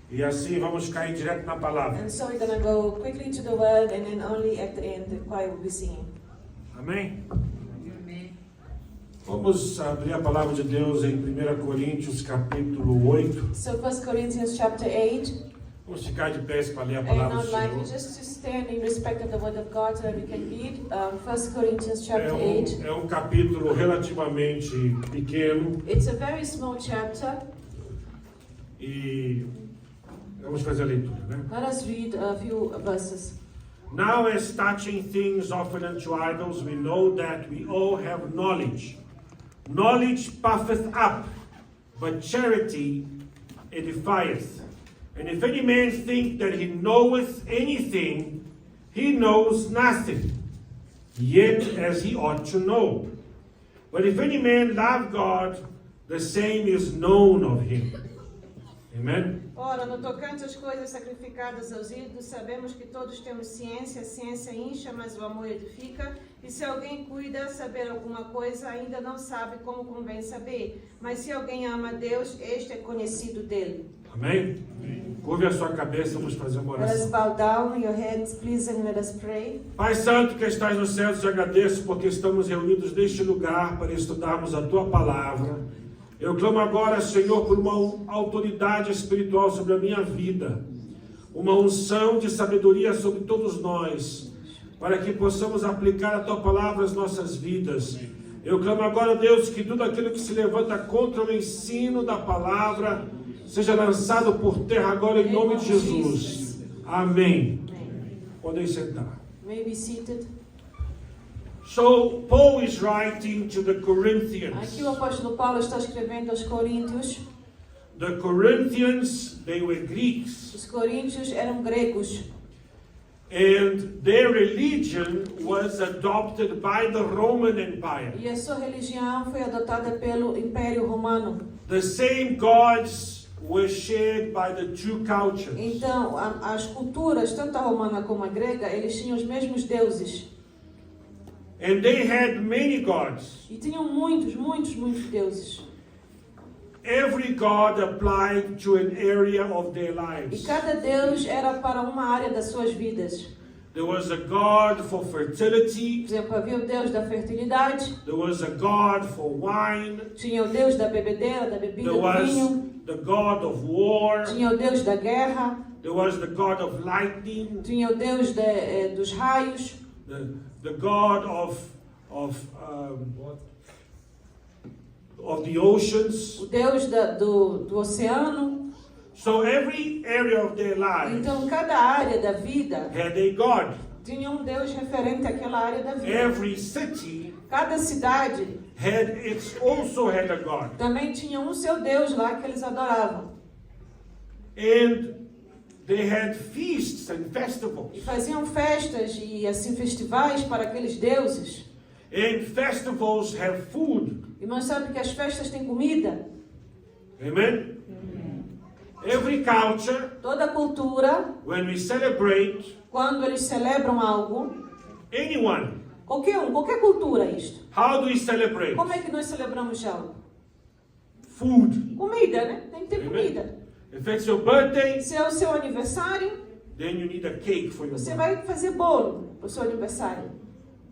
E assim vamos cair direto na palavra. And so we're going to go quickly to the word, and then only at the end the choir will be singing. Amém? Vamos abrir a palavra de Deus em 1 Coríntios capítulo 8. So 1 Corinthians chapter 8. Vamos ficar de pés para ler a And palavra do I'd like you Senhor. just to stand in respect of the word of God so that we can read 1 Corinthians chapter 8. É um capítulo relativamente pequeno It's a very small chapter. e vamos fazer a leitura, né? Let us read a few verses. Now as touching things offered unto idols, we know that we all have knowledge. Knowledge puffeth up, but charity edifieth. And if any man think that he knoweth anything, he knows nothing, yet as he ought to know. But if any man love God, the same is known of him. Amen? Ora, no tocante às coisas sacrificadas aos ídolos, sabemos que todos temos ciência, a ciência incha, mas o amor edifica. E se alguém cuida saber alguma coisa, ainda não sabe como convém saber. Mas se alguém ama a Deus, este é conhecido dele. Amém? Curve a sua cabeça, vamos fazer uma Let us oração. bow down your heads, please, and let us pray. Pai Santo que estás nos céus, te agradeço porque estamos reunidos neste lugar para estudarmos a Tua Palavra. Eu clamo agora, Senhor, por uma autoridade espiritual sobre a minha vida, uma unção de sabedoria sobre todos nós, para que possamos aplicar a Tua Palavra às nossas vidas. Eu clamo agora, Deus, que tudo aquilo que se levanta contra o ensino da Palavra seja lançado por terra agora em nome de Jesus. Amém. Podem sentar. May be seated. So, Paul is writing to the Corinthians. Aqui o apóstolo Paulo está escrevendo aos Coríntios. The Corinthians, they were Greeks. Os coríntios eram gregos. And their religion was adopted by the Roman Empire. E a sua religião foi adotada pelo Império Romano. The same gods were shared by the two cultures. Então, as culturas, tanto a romana como a grega, eles tinham os mesmos deuses. And they had many gods. E tinham muitos deuses. Every god applied to an area of their E lives. cada deus era para uma área das suas vidas. There was a god for Por fertility. exemplo, havia o deus da fertilidade, There was a god for wine. tinha o deus da bebedeira, da bebida, There do was vinho, the god of war. tinha o deus da guerra, There was the god of lightning. tinha o deus dos raios, The god of the oceans. o deus do oceano. So every area of their lives Então, cada área da vida had a god. tinha um deus referente àquela área da vida. Every city Cada cidade also had a god. também tinha um seu deus lá que eles adoravam. And they had feasts and E festivals. faziam festas e assim festivais para aqueles deuses. And festivals have food. Irmãos, sabe que as festas têm comida? Amen? Every culture, Toda cultura, when we celebrate, quando eles celebram algo, anyone, qualquer cultura isto. how do we celebrate? Como é que nós celebramos algo? Food. Comida, né? Tem que ter Amen. comida. If it's your birthday, Se é o seu aniversário, then you need a cake for your você birthday. vai fazer bolo para o seu aniversário.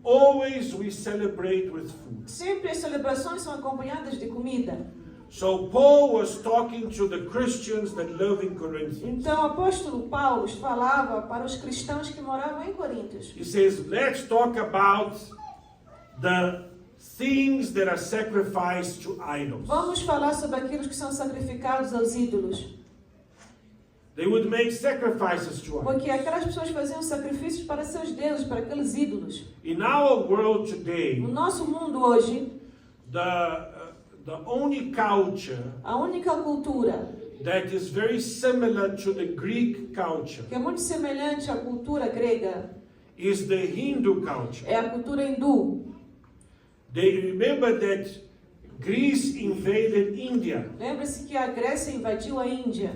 Always we celebrate with food. Sempre as celebrações são acompanhadas de comida. So Paul was talking to the Christians that live in Corinthians. Então o apóstolo Paulo falava para os cristãos que moravam em Coríntios. He says, let's talk about the things that are sacrificed to idols. Vamos falar sobre aqueles que são sacrificados aos ídolos. They would make sacrifices to idols. Porque aquelas pessoas faziam sacrifícios para seus deuses, para aqueles ídolos. In our world today, No nosso mundo hoje, the only culture a única cultura that is very similar to the Greek culture que é muito semelhante à cultura grega is the Hindu culture. é a cultura hindu. They remember that Greece invaded India Lembra-se que a Grécia invadiu a Índia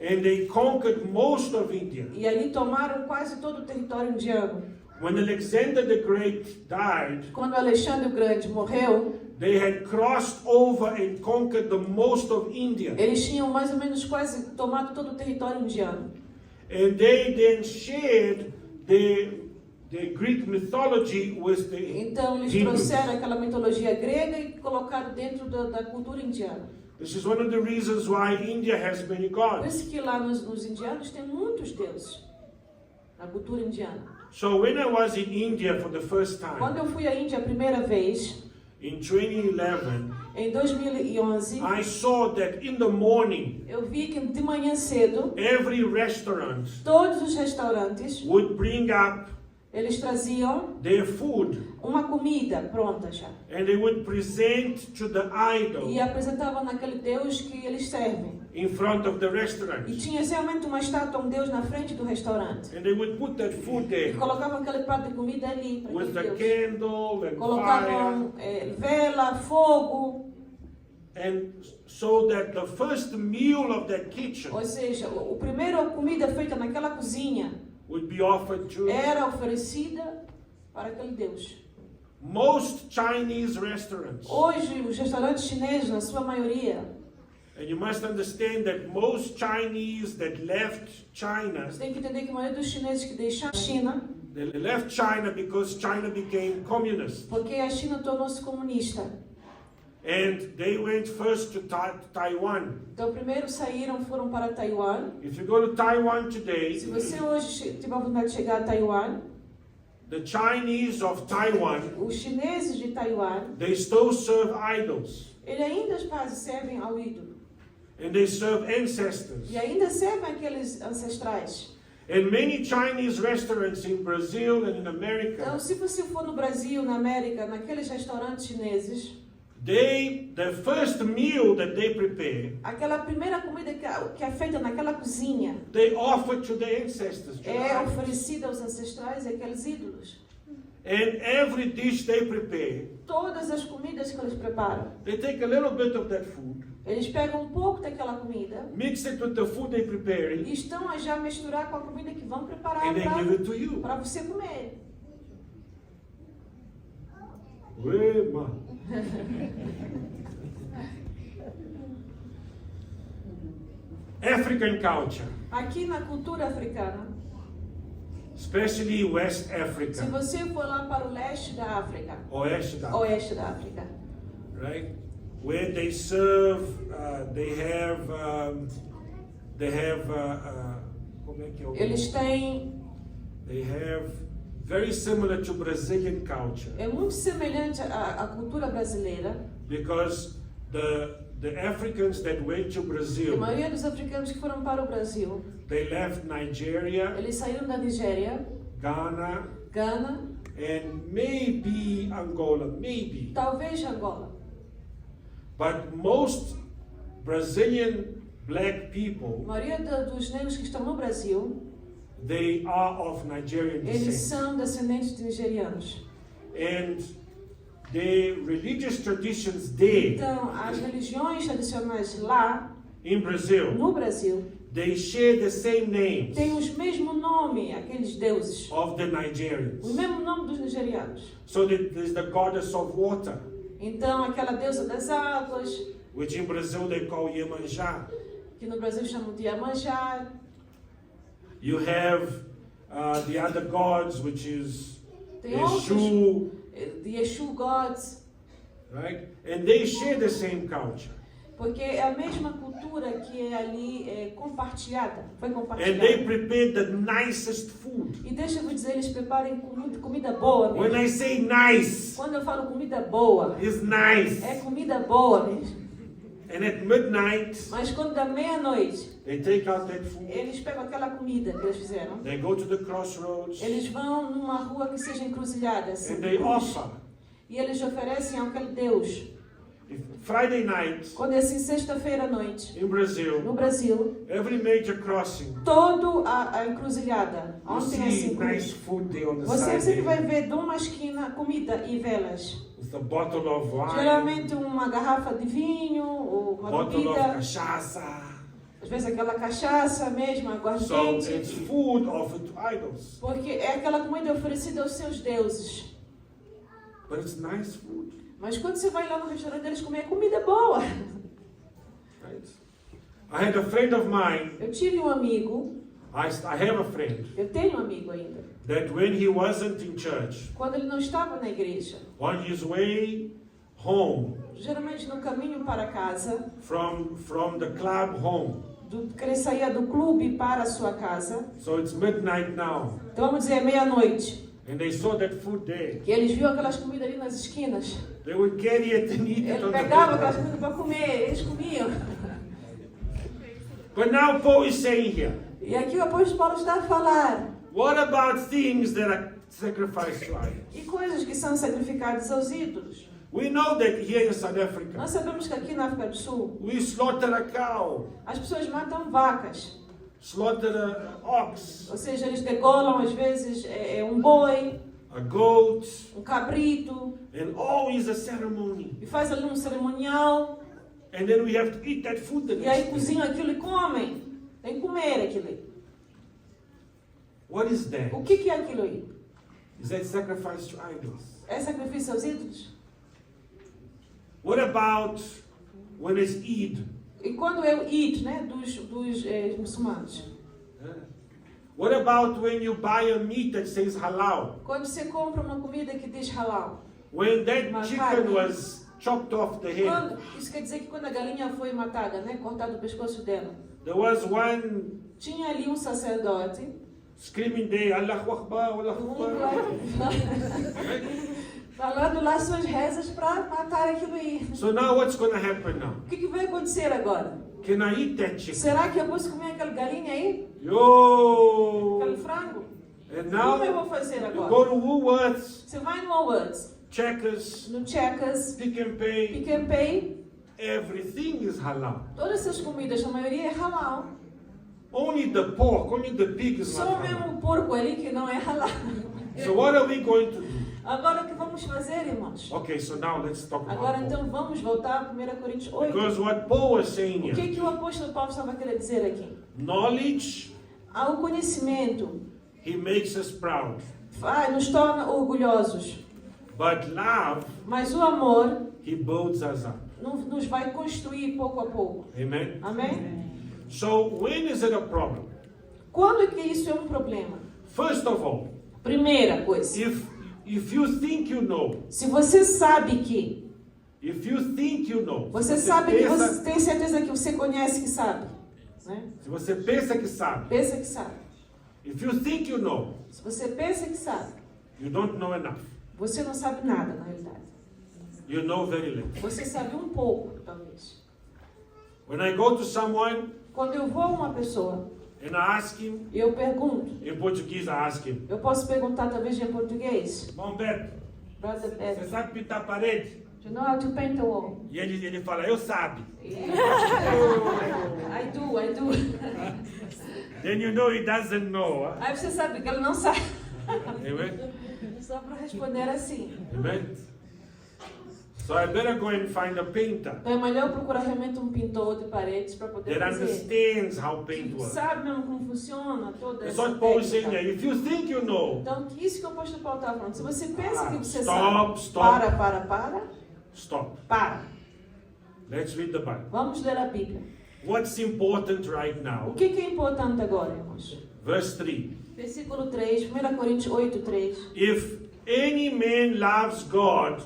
and they conquered most of India. e ali tomaram quase todo o território indiano. When Alexander the Great died, Quando Alexandre o Grande morreu, They had crossed over and conquered the most of India. Eles tinham mais ou menos quase tomado todo o território indiano. And they then shared the Greek mythology with the Então eles Hindus. trouxeram aquela mitologia grega e colocaram dentro da cultura indiana. This is one of the reasons why India has many Por gods. isso que lá nos indianos tem muitos deuses, na cultura indiana. So when I was in India for the first Quando time, eu fui à Índia a primeira vez, in 2011, em 2011, I saw that in the morning, eu vi que de manhã cedo, every restaurant todos os restaurantes, would bring up eles traziam their food uma comida pronta já. and they would present to the idol E apresentavam naquele Deus que eles servem. in front of the restaurant. E tinha realmente uma estátua, um Deus na frente do restaurante. And they would put that food E there colocavam aquele prato de comida ali para with aquele the Deus. candle and fire. Colocavam vela, fogo. And so that the first meal of that kitchen Ou seja, a primeira comida feita naquela cozinha would be offered to era oferecida para aquele Deus. most Chinese restaurants. Hoje, os restaurantes chineses, na sua maioria, And you must understand that most Chinese that left China, você tem que entender que a maioria dos chineses que deixaram a China, they left China because China became communist. porque a China tornou-se comunista. And they went first to Taiwan. Então, primeiro foram para Taiwan. If you go to Taiwan today, Se você hoje tiver a oportunidade de chegar a Taiwan, the Chinese of Taiwan, os chineses de Taiwan, they still serve idols. eles ainda servem ao ídolo. And they serve ancestors. E ainda servem aqueles ancestrais. And many Chinese restaurants in Brazil and in Então, America, se você for no Brasil, na América, naqueles restaurantes chineses, the first meal that they prepare, aquela primeira comida que é feita naquela cozinha they offer to the ancestors. to the é idols. oferecida aos ancestrais e aqueles ídolos. And every dish they prepare, Todas as comidas que eles preparam, they take a little bit of that food, eles pegam um pouco daquela comida mix it with the food they're e preparing, estão a já misturar com a comida que vão preparar and they give it to you. para você comer. Uema. African culture, Aqui na cultura africana, especially West se Africa, você for lá para o leste da África, Oeste da África, oeste da África, right? Where they serve, they have, como é que é o- eles têm, They have very similar to Brazilian culture é muito semelhante à cultura brasileira. because the Africans that went to A Brazil, maioria dos africanos que foram para o Brasil, they left Nigeria, eles saíram da Nigéria, Ghana, Gana, and maybe Angola, maybe. talvez Angola. But most Brazilian black A people, maioria dos negros que estão no Brasil, they are of Nigerian eles descent. são descendentes de nigerianos. And the religious traditions there Então, as religiões tradicionais lá, in Brazil, no Brasil, they share the same names têm os mesmos nomes, aqueles deuses. of the O Nigerians. mesmo nome dos nigerianos. So there's the goddess of water, Então, aquela deusa das águas, which in Brazil they call Iemanjá. que no Brasil chamam de Iemanjá. You have the other gods, which is Tem outros, Exu, de Exu Gods, right? And they share the same culture. porque é a mesma cultura que é ali compartilhada, foi And they compartilhada. prepare the nicest food. E deixa eu vos dizer, eles preparam comida boa When mesmo. I say nice, Quando eu falo comida boa, it's nice. é comida boa mesmo. And at midnight, Mas quando dá meia-noite, they take out that food. eles pegam aquela comida que eles fizeram, They go to the crossroads eles vão numa rua que seja encruzilhada, assim, and they offer. e eles oferecem àquele Deus. Friday night Quando é assim, sexta-feira à noite, in Brazil, no Brasil, every major crossing, todo a encruzilhada, you onde tem assim, see nice food there on the você side. sempre vai There. ver de uma esquina comida e velas. With a bottle of wine, Geralmente uma garrafa de vinho, ou uma bottle of bebida, cachaça. às vezes aquela cachaça mesmo, So aguardente. it's food offered to idols. Porque é aquela comida oferecida aos seus deuses. But it's nice food. Mas quando você vai lá no restaurante deles comer comida boa. Right? I had a friend of mine, Eu tive um amigo, I have a friend, eu tenho um amigo ainda. that when he wasn't in church, Quando ele não estava na igreja, on his way home, geralmente no caminho para casa, from the club home, que ele saía do clube para a sua casa, so it's midnight now, então vamos dizer meia-noite, and they saw that food there, que eles viam aquelas comidas ali nas esquinas. they would carry it and eat it Ele on the pegava aquelas bed. comidas para comer, eles comiam. But now Paul is saying here, E aqui o apóstolo Paulo está a falar. what about things that are sacrificed to idols? E coisas que são sacrificadas aos ídolos. We know that here in South Africa, Nós sabemos que aqui na África do Sul, we slaughter a cow, as pessoas matam vacas. slaughter a ox, Ou seja, eles degolam às vezes um boi, a goat, um cabrito, and always a ceremony. e faz ali um cerimonial, And then we have to eat that food the e aí next day. cozinham aquilo e comem. Tem que comer aquilo aí. What is that? O que é aquilo aí? Is that sacrifice to idols? É sacrifício aos ídolos? What about when it's Eid? E quando é o Eid, né, dos muçulmanos? What about when you buy a meat that says halal? Quando você compra uma comida que diz halal. When that Uma chicken carne. was chopped off the head, Isso quer dizer que quando a galinha foi matada, né, cortado o pescoço dela, there was one tinha ali um sacerdote, screaming there, Allahu Akbar, Allahu Akbar. falando lá suas rezas para matar aquilo aí. So now what's going to happen now? O que vai acontecer agora? Can I eat that chicken? Será que eu posso comer aquela galinha aí? Yo! Aquele frango? And Como eu now vou fazer you agora? go to Woolworths, Você vai no Woolworths, Checkers, no Checkers, Pick and Pay, Pick and Pay, everything is halal. todas essas comidas, a maioria é halal. Only the pork, only the pig is Só not halal. mesmo o porco ali que não é halal. So what are we going to do? Agora o que vamos fazer, irmãos? Okay, so now let's talk about Agora pork. então vamos voltar a 1 Coríntios 8. Because what Paul was saying O here, que o apóstolo Paulo estava querendo dizer aqui? knowledge, Ao conhecimento, he makes us proud. nos torna orgulhosos. But love, Mas o amor he builds us up. nos vai construir pouco a pouco. Amen? Amém? So when is it a problem? Quando é que isso é um problema? First of all, Primeira coisa, if you think you know, se você sabe que, if you think you know, você se sabe que pensa- você tem certeza que você conhece que sabe, né? se você pensa que sabe, Pensa que sabe. if you think you know, Se você pensa que sabe, you don't know enough. você não sabe nada, na realidade. You know very little. Você sabe um pouco, talvez. When I go to someone Quando eu vou a uma pessoa and I ask him, e eu pergunto, in Portuguese I ask him, eu posso perguntar talvez em português, Bom Beto, Brother você Ed, sabe pintar a parede? do you know how to paint a wall? E ele fala, eu sabe. I do. Then you know he doesn't know. Huh? Aí você sabe que ele não sabe. Amen? Só para responder assim. Amen? So I better go and find a painter Então é melhor procurar realmente um pintor de paredes para poder that fazer. understands how paint works. Sabe mesmo como funciona toda That's essa what Paul is saying técnica. there. If you think you know, Então, isso que o apóstolo Paulo está falando. Se você pensa que você Stop, sabe, stop. stop. stop. Para. Let's read the Bible. Vamos ler a Bíblia. What's important right O now? que é importante agora, irmãos? Verse 3. Versículo 3, 1 Coríntios 8, 3. If any man loves God,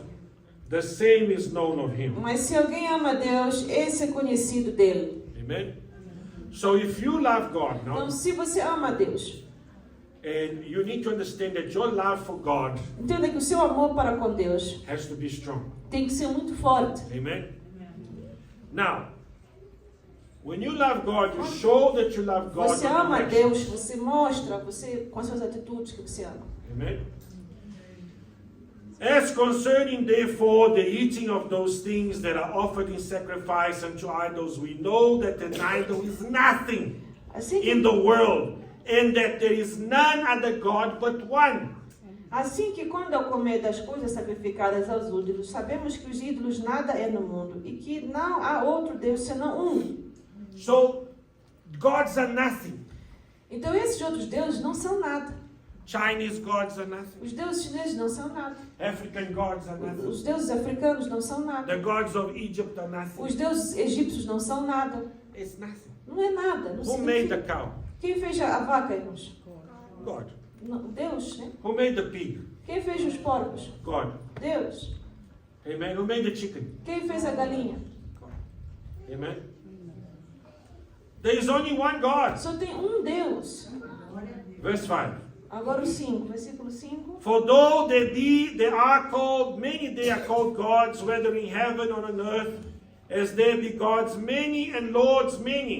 the same is known of him. Mas se alguém ama a Deus, esse é conhecido dele. Amen? So if you love God Então, now, se você ama a Deus, and you need to understand that your love for God entenda que o seu amor para com Deus has to be strong. tem que ser muito forte. Amen? Now, when you love God, you show that you love God. Você with ama a your actions. Deus, você mostra com as suas atitudes que você ama. Amen? As concerning therefore the eating of those things that are offered in sacrifice unto idols, we know that an idol is nothing Assim in que, the world, and that there is none other God but one. assim que quando eu comer das coisas sacrificadas aos ídolos, sabemos que os ídolos nada é no mundo e que não há outro Deus senão um. So, gods are nothing. Então esses outros deuses não são nada. Chinese gods are nothing. Os deuses chineses não são nada. African gods are nothing. Os deuses africanos não são nada. The gods of Egypt are nothing. Os deuses egípcios não são nada. It's nothing. Não é nada. Não Who made the significa. cow? Quem fez a vaca, irmãos? God. Deus, né? Who made the pig? Quem fez os porcos? God. Deus. Amen. Who made the chicken? Quem fez a galinha? God. Amen. There is only one God. Só tem um Deus. Verse 5. Agora o 5, versículo 5. For though there are called, many they are called gods, whether in heaven or on earth, as there be gods many and lords many.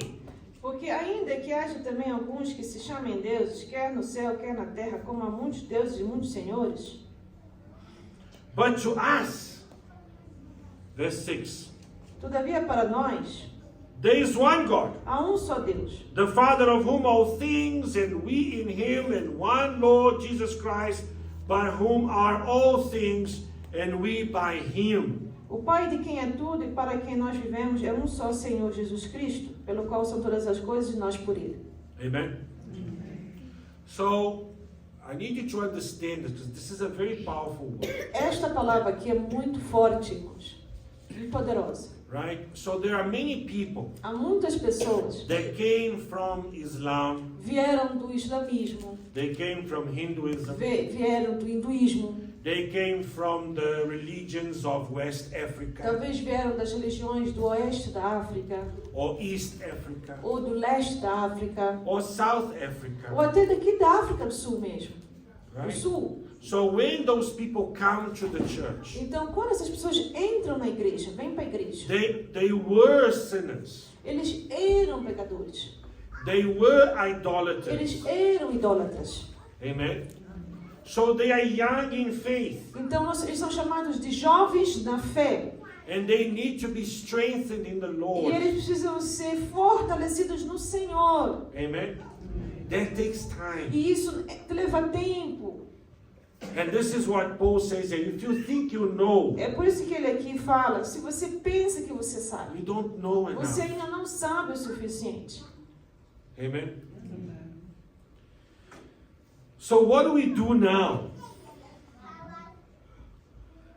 Porque ainda que haja também alguns que se chamem deuses, quer no céu, quer na terra, como há muitos deuses e muitos senhores. But to us, verse 6, Todavia para nós, there is one God, há um só Deus, the Father of whom all things, and we in him, and one Lord Jesus Christ, by whom are all things, and we by him. o Pai de quem é tudo e para quem nós vivemos é um só Senhor Jesus Cristo, pelo qual são todas as coisas e nós por Ele. Amen. So, I need you to understand this, because this is a very powerful word. Esta palavra aqui é muito forte, irmãos, e poderosa. Right? So there are many people Há muitas pessoas that came from Islam, vieram do islamismo, they came from Hinduism, vieram do hinduísmo, they came from the religions of West Africa talvez vieram das religiões do oeste da África, or East Africa ou do leste da África, or South ou Africa. até daqui da África do Sul mesmo, do Right? Sul. So when those people come to the church, Então, quando essas pessoas entram na igreja, vêm para a igreja, they were sinners, eles eram pecadores, they were idolaters. eles eram idólatras. Amen. So they are young in faith, Então, eles são chamados de jovens na fé. and they need to be strengthened in the E Lord. eles precisam ser fortalecidos no Senhor. Amen. That takes time. E isso leva tempo. And this is what Paul says here. If you think you know, É por isso que ele aqui fala, se você pensa que você sabe, you don't know você enough. ainda não sabe o suficiente. Amen. So what do we do now?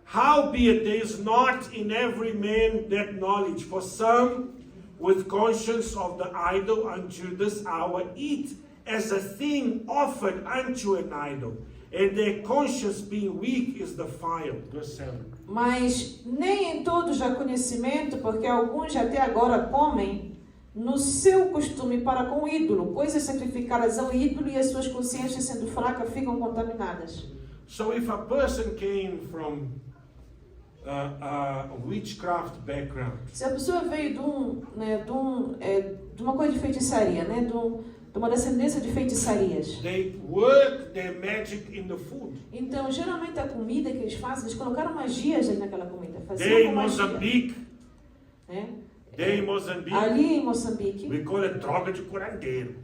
Howbeit there is not in every man that knowledge, for some with conscience of the idol unto this hour eat as a thing offered unto an idol, and their conscience being weak is defiled. Verse 7. Mas nem em todos há conhecimento, porque alguns até agora comem no seu costume para com o ídolo, coisas sacrificadas ao ídolo, e as suas consciências, sendo fracas, ficam contaminadas. So if a person came from a witchcraft background, Se a pessoa veio de uma coisa de feitiçaria, né, de uma descendência de feitiçarias, they work their magic in the food. então geralmente a comida que eles fazem, eles colocaram magias ali naquela comida, faziam There com in magia, Mozambique, né? there in Mozambique, Ali em Moçambique, we call it droga de curandeiro.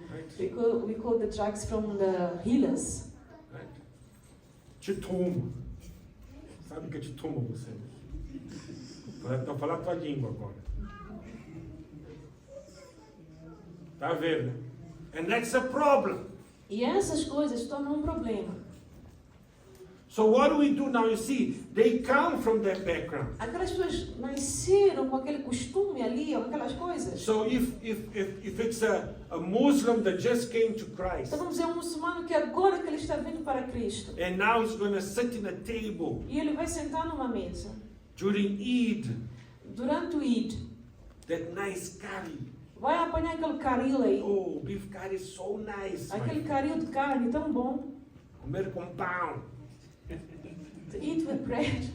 Right? we call the drugs from the healers. Right? Titumo. Sabe o que é titumo você? Então fala a tua língua agora. Tá vendo, né? And that's a problem. E essas coisas tornam um problema. So what do we do now? You see, they come from that background. Aquelas pessoas nasceram com aquele costume ali, ou aquelas coisas. So if it's a Muslim that just came to Christ, Então vamos dizer, um muçulmano que agora que ele está vindo para Cristo, and now he's going to sit in a table e ele vai sentar numa mesa, during Eid, durante o Eid, that nice curry. vai apanhar aquele caril aí, Oh, beef curry is so nice. aquele caril de carne tão bom, Comer com pão. to eat with bread.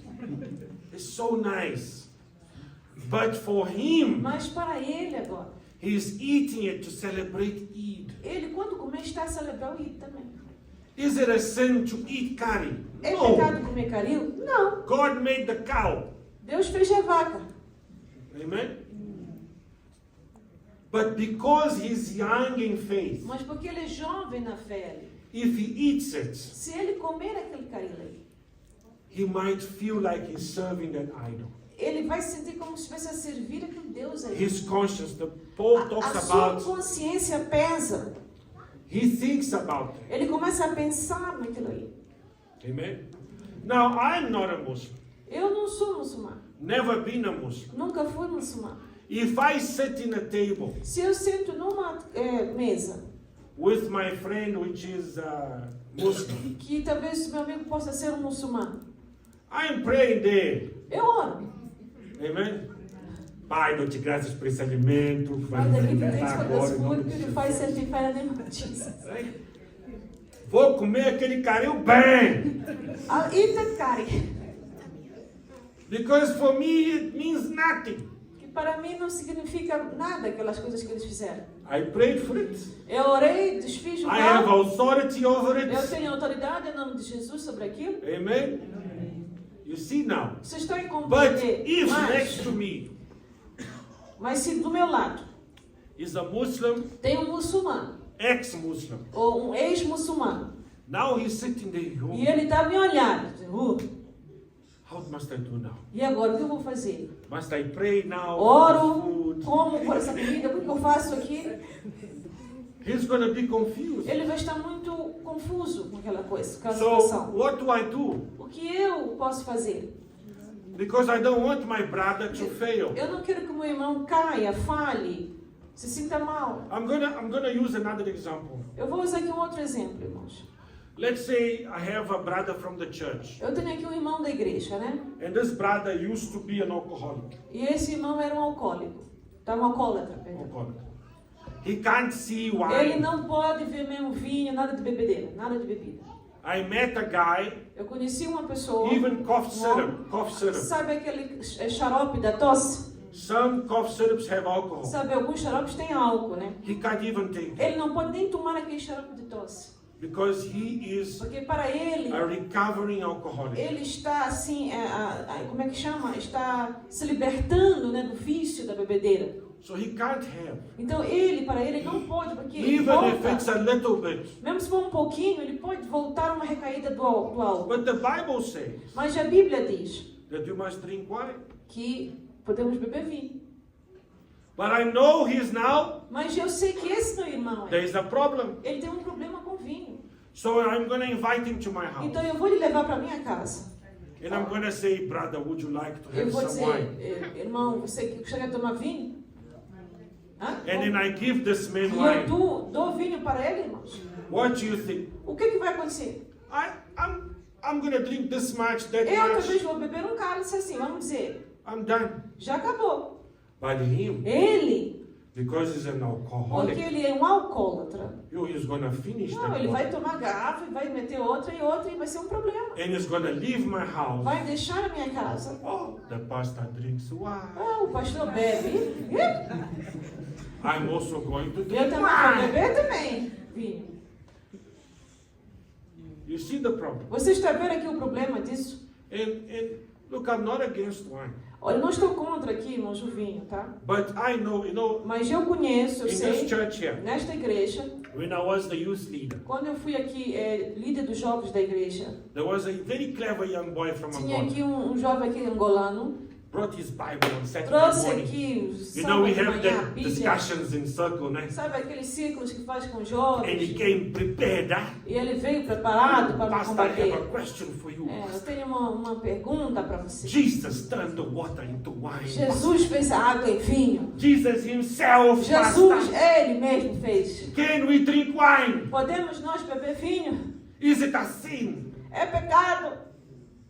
It's so nice. But for him, Mas para ele agora, he's eating it to celebrate Eid. ele quando comer está a celebrar o Eid também. Is it a sin to eat curry? É No. pecado comer caril? Não. God made the cow. Deus fez a vaca. Amen? But because he's young in faith, Mas porque ele é jovem na fé ali, if he eats it, se ele comer aquele caril aí, he might feel like he's serving an idol. ele vai se sentir como se estivesse a servir aquele Deus aí. His conscience, Paul A talks sua about consciência pesa. He thinks about it. Ele começa a pensar naquilo aí. Amen. Now, I'm not a Muslim. Eu não sou muçulmano. Never been a Muslim. Nunca fui muçulmano. If I sit in a table Se eu sento numa mesa, with my friend, which is Muslim, que talvez meu amigo possa ser um muçulmano, I'm praying there. eu oro. Amen. Pai, dou-te graças por esse alimento que vai Father, me give thanks alimentar for agora. this em nome food de purified, Jesus. sanctified in the name of Jesus. Vou comer aquele caril bem. I'll eat that curry. Because for me it means nothing. Que para mim não significa nada aquelas coisas que eles fizeram. I prayed for it. Eu orei, desfiz o I have mal. authority over Eu it. tenho autoridade em nome de Jesus sobre aquilo. Amen. You see now. Vocês estão a But compreender. if next to me Mas se do meu lado is a Muslim, tem um muçulmano, ex-Muslim, ou um ex-muçulmano, now he's sitting there. e ele está me olhando, How must I do now? e agora o que eu vou fazer? Must I pray now? Oro, for food? como por essa comida, o que eu faço aqui? He's going to be confused. Ele vai estar muito confuso com aquela coisa, com aquela So situação. what do I do? O que eu posso fazer? Because I don't want my brother to fail. Eu não quero que o meu irmão caia, fale, se sinta mal. I'm gonna use another example. Eu vou usar aqui um outro exemplo, irmãos. Let's say I have a brother from the church, Eu tenho aqui um irmão da igreja, né? and this brother used to be an alcoholic. E esse irmão era um alcoólico. Tá, um alcoólatra, perdão. Alcoholic. He can't see Ele wine. não pode ver mesmo vinho, nada de bebedeira, nada de bebida. I met a guy, Eu conheci uma pessoa, even cough syrup, sabe aquele xarope da tosse? Some cough syrups have alcohol. Sabe, alguns xaropes têm álcool, né? He can't even take it Ele não pode nem tomar aquele xarope de tosse. because he is Porque para ele, a recovering alcoholic. ele está assim, como é que chama? Está se libertando, né, do vício da bebedeira. So he can't have. Então para ele não pode, porque ele Even if it's volta, a little bit. mesmo se for um pouquinho, ele pode voltar a uma recaída do álcool. But the Bible says Mas a Bíblia diz that you must drink wine. que podemos beber vinho. But I know he's now, Mas eu sei que esse meu irmão, there is a problem. ele tem um problema com vinho. So I'm going to invite him to my house. Então eu vou lhe levar para minha casa. And I'm going to say, brother, would you like to Eu have vou some wine? dizer, irmão, você que gostaria de tomar vinho? Hã? And then I give this man E eu wine. dou vinho para ele, irmãos. What do you think? O que vai acontecer? I'm going to drink this much, that Eu talvez much. vou beber um cálice assim, vamos dizer. I'm done. Já acabou. But him, Ele, because he's an porque alcoholic, ele é um alcoólatra. he's going to finish Não, that ele vai bottle. tomar garrafa e vai meter outra e vai ser um problema. And he's going to leave my house. Vai deixar a minha casa. Oh, the pastor drinks wine. Ah, o pastor bebe. I'm also going to Eu drink também vou wine. beber também vinho. You see the problem? Você está vendo aqui o problema disso? And look, I'm not against wine. Olha, eu não estou contra aqui, irmãos, o vinho, tá? But I know, Mas eu conheço, eu in this sei, church here, nesta igreja, when I was the youth leader, quando eu fui aqui líder dos jovens da igreja, there was a very clever young boy from tinha Angola. aqui um jovem aqui angolano, Brought his Bible on Saturday trouxe morning. aqui You know, we sábado de have manhã, a the Bíblia, discussions in circle, né? sabe aqueles círculos que faz com And he jovens, came prepared. e ele veio preparado para me Pastor, I have a combater. question for you. Eu tenho uma pergunta para você. Jesus turned the water into wine. Jesus fez a água em vinho. Jesus himself, Jesus, Pastor. ele mesmo fez. Can we drink wine? Podemos nós beber vinho? Is it a sin? É pecado.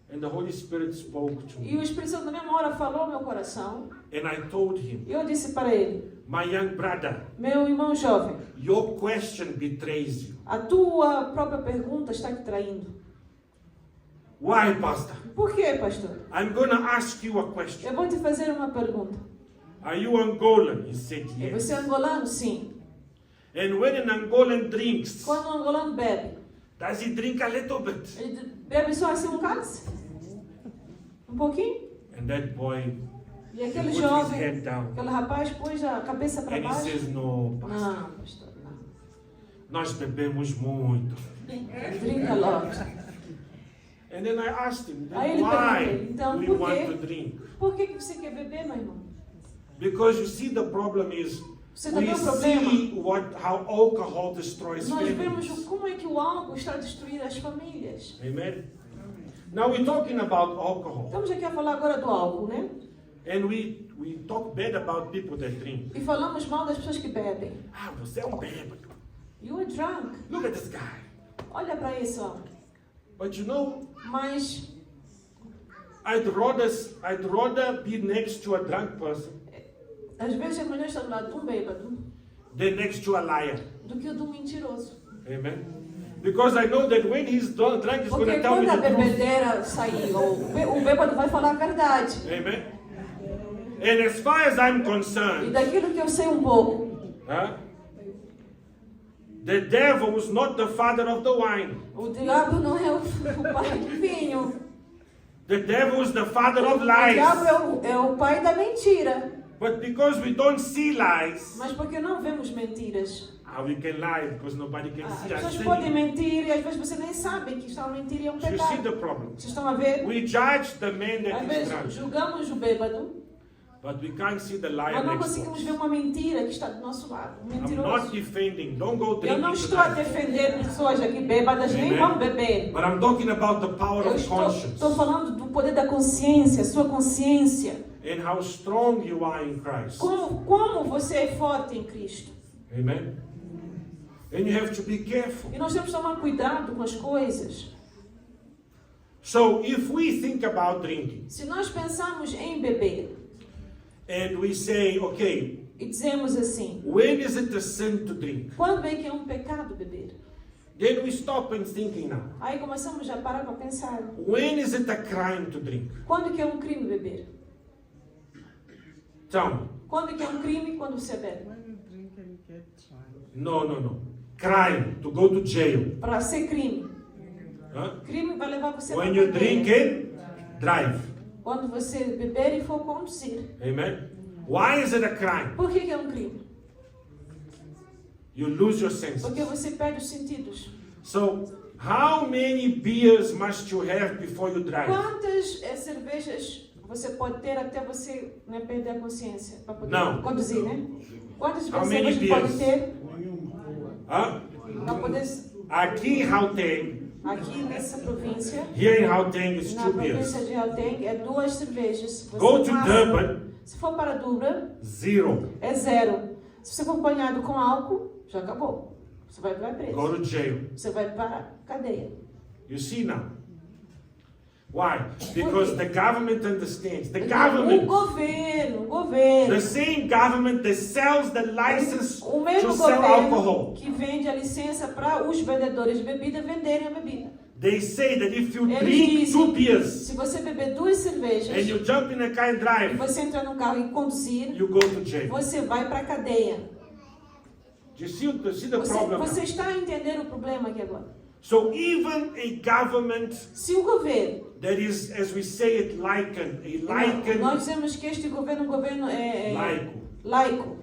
And the Holy Spirit spoke to E me. o Espírito Santo na mesma hora falou ao meu coração. And I told him, E eu disse para ele, my young brother, meu irmão jovem, your question betrays you. a tua própria pergunta está te traindo. Why, Pastor? Por quê, pastor? I'm going to ask you a question. Eu vou te fazer uma pergunta. Are you Angolan? He said, E yes. você é angolano? Sim. And when an Angolan drinks, Quando um angolano bebe, does he drink a little bit? ele bebe só assim um cálice? Um pouquinho? And that boy E he aquele put his jovem, head down. aquele rapaz pôs a cabeça para And he baixo? says, no, Pastor. Não, pastor, não. Nós bebemos muito. Drinca logo. And then I asked him, Aí then ele perguntou, why então, do you por want quê? to drink? Por que você quer beber, meu irmão? Because you see, the problem is Você tá we vendo o problema? see how alcohol destroys Nós vemos families. como é que o álcool está a destruir as famílias. Amen. Now we're talking about alcohol, Estamos aqui a falar agora do álcool, né? and we talk bad about people that drink. E falamos mal das pessoas que bebem. Ah, você é bêbado. You are drunk. Look at this guy. Olha para esse homem. But you know, Mas I'd rather be next to a drunk person às vezes é melhor estar do lado de um bêbado than next to a liar. do que o de um mentiroso. Amen. Because I know that when he's drunk, he's going Porque to tell me quando a the truth. bebedeira sair, o bêbado vai falar a verdade. Amen. And as far as I'm E concerned, daquilo que eu sei um pouco, the devil was not the father of the wine. o diabo não é o pai do vinho. The devil is the father of O lies. diabo é o pai da mentira. But because we don't see lies, Mas porque não vemos mentiras. we can lie because nobody can As see us. pessoas podem mentir e às vezes você nem sabe que está a mentir e é um You see pecado. the problem? Vocês estão a ver? We judge the man that Às is vezes drunk, julgamos o bêbado, but we can't see the liar mas não next to conseguimos us. ver uma mentira que está do nosso lado. Um I'm not mentiroso. defending. Don't go Eu não drinking estou a tonight. defender pessoas aqui bêbadas, nem Amen. vão beber. But I'm talking about the power Eu of conscience estou falando do poder da consciência, sua consciência. and how strong you are in Christ. Como você é forte em Cristo. Amen. And you have to be careful. E nós temos que tomar cuidado com as coisas. So if we think about drinking Se nós pensarmos em beber and we say, okay, e dizemos assim, when is it a sin to drink? quando é que é um pecado beber? Then we stop and thinking now. Aí começamos a parar para pensar. When is it a crime to drink? Quando que é um crime beber? Tell me. Quando que é um crime quando você bebe? When you drink and you get drunk. No. Crime, to go to jail. Para ser crime. Huh? Crime vai levar você When para you drink and drive. Quando você beber e for conduzir. Amen. Why is it a crime? Por que é um crime? You lose your senses. Porque você perde os sentidos. So, how many beers must you have before you drive? Quantas cervejas você pode ter até você perder a consciência para poder Não. conduzir, né? Quantas How many cervejas pode beers? ter Huh? para poder Aqui em Gauteng, aqui nessa província? here in Gauteng is Na 2 beers. província de Gauteng é 2 cervejas. Você Go to passa- Durban, Se for para Durban, 0. é 0. Se você for apanhado com álcool, já acabou. Você vai preso. Go to jail. Você vai para a cadeia. You see now? Why? Because the government understands. The O government, governo. the same government that sells the license O to mesmo sell governo alcohol, que vende a licença para os vendedores de bebida venderem a bebida. they say that if you Eles drink dizem, 2 beers se você beber 2 cervejas and you jump in a car and e drive, você entrar no carro e conduzir, you go to jail. você vai para a cadeia. Do you see the Você, problem? você está a entender o problema aqui agora? So even a government Se o governo, that is, as we say it, nós dizemos que este governo é um governo laico.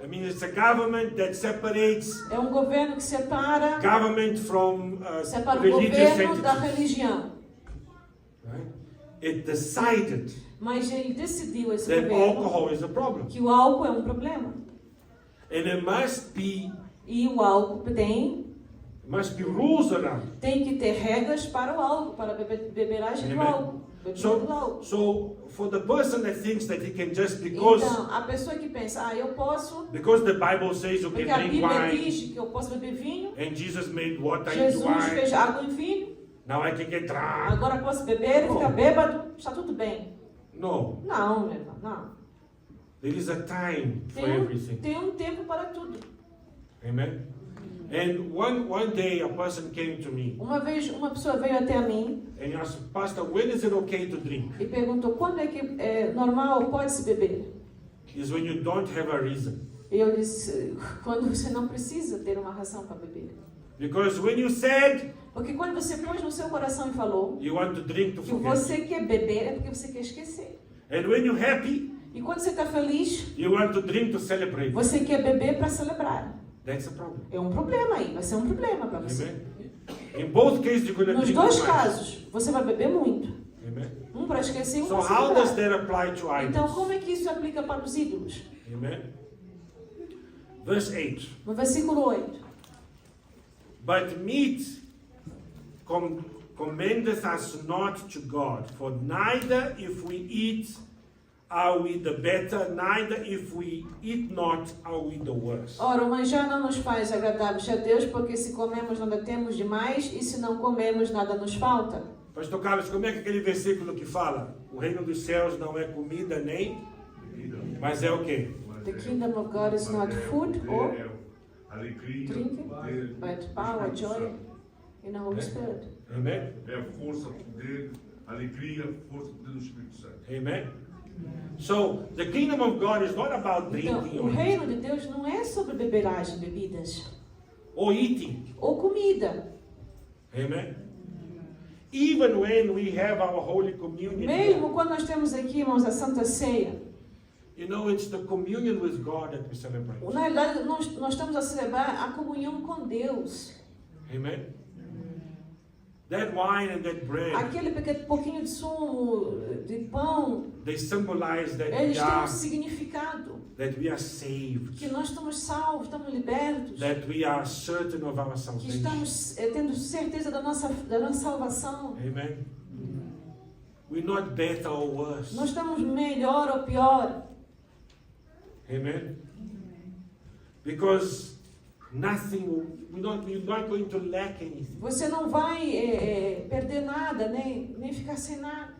I mean, it's a government that separates É um governo que separa government from o religious governo da entities. religião. Right? It decided Mas ele decidiu esse that governo alcohol is a problem. que o álcool é um problema. And there must be E o álcool rules around it. tem que ter regras para o álcool, para a beberagem do Amen. álcool. Bebida do álcool. So for the person that thinks that he can just because Então, a pessoa que pensa, eu posso, the Bible says you porque can a drink Bíblia wine diz que eu posso beber vinho, and Jesus made water into Jesus wine. fez água em vinho, Now I can get drunk. agora eu posso beber e ficar bêbado, está tudo bem. No, Não, meu irmão, não. there is a time for everything. Tem um tempo para tudo. Amen. And one day a person came to me Uma vez uma pessoa veio até a mim and asked, Pastor, when is it okay to drink? e perguntou quando é que é normal pode-se beber. Is when you don't have a reason. E eu disse, quando você não precisa ter uma razão para beber. Because when you said Porque quando você pôs no seu coração e falou you want to drink to que forget, você quer beber, é porque você quer esquecer. and when you're happy, E quando você está feliz, you want to drink to celebrate. você quer beber para celebrar. That's a problem. É um problema aí, vai ser um problema para você. Amen. In both cases, you're going to Nos drink dois too much. casos, você vai beber muito. Amen. Amen. Para esquecer, So para se how does lembrar. that apply to Então, idols? como é que isso se aplica para os ídolos? Amen. Verse 8. No versículo 8. But meat commendeth us not to God, for neither if we eat are we the better, neither if we eat not are we the worse. Ora, o manjar não nos faz agradáveis a Deus, porque se comemos nada temos demais, e se não comemos nada nos falta. Pastor Carlos, como é que aquele versículo que fala? O reino dos céus não é comida nem, mas é o quê? The kingdom of God is not food or alegria, drink, but power, joy in the Holy Spirit. Amém? é a força, poder, alegria, força, poder do Espírito Santo. Amen. So the kingdom of God is not about Então, drinking o reino de Deus não é sobre beberagem, bebidas, or eating. ou comida. Amen. Even when we have our Holy Communion, Mesmo quando nós temos aqui, irmãos, a Santa Ceia, you know, it's the communion with God that we celebrate. na realidade nós estamos a celebrar a comunhão com Deus. Amen. That wine and that bread, Aquele pouquinho de sumo, de pão, they symbolize that eles we têm um are, significado. that we are saved, Que nós estamos salvos, estamos libertos. that we are certain of our Que salvation. estamos tendo certeza da nossa salvação. Amen. We're not better or worse. Não estamos melhor ou pior. Amen. Because we're not going to lack anything. Você não vai perder nada, nem ficar sem nada.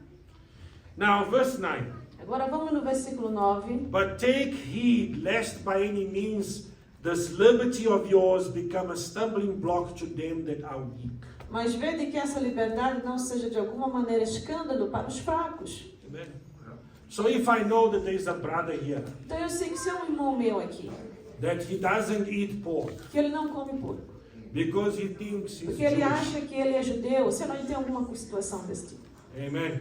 Now, verse 9. Agora vamos no versículo 9. But take heed lest by any means this liberty of yours become a stumbling block to them that are weak. Mas vede que essa liberdade não seja de alguma maneira escândalo para os fracos. Amen. So if I know that there is a brother here Então eu sei que se é um irmão meu aqui, that he doesn't eat pork que ele não come porco, because he thinks he's porque ele Jewish. acha que ele é judeu, sei lá, ele tem alguma situação desse tipo. Amen.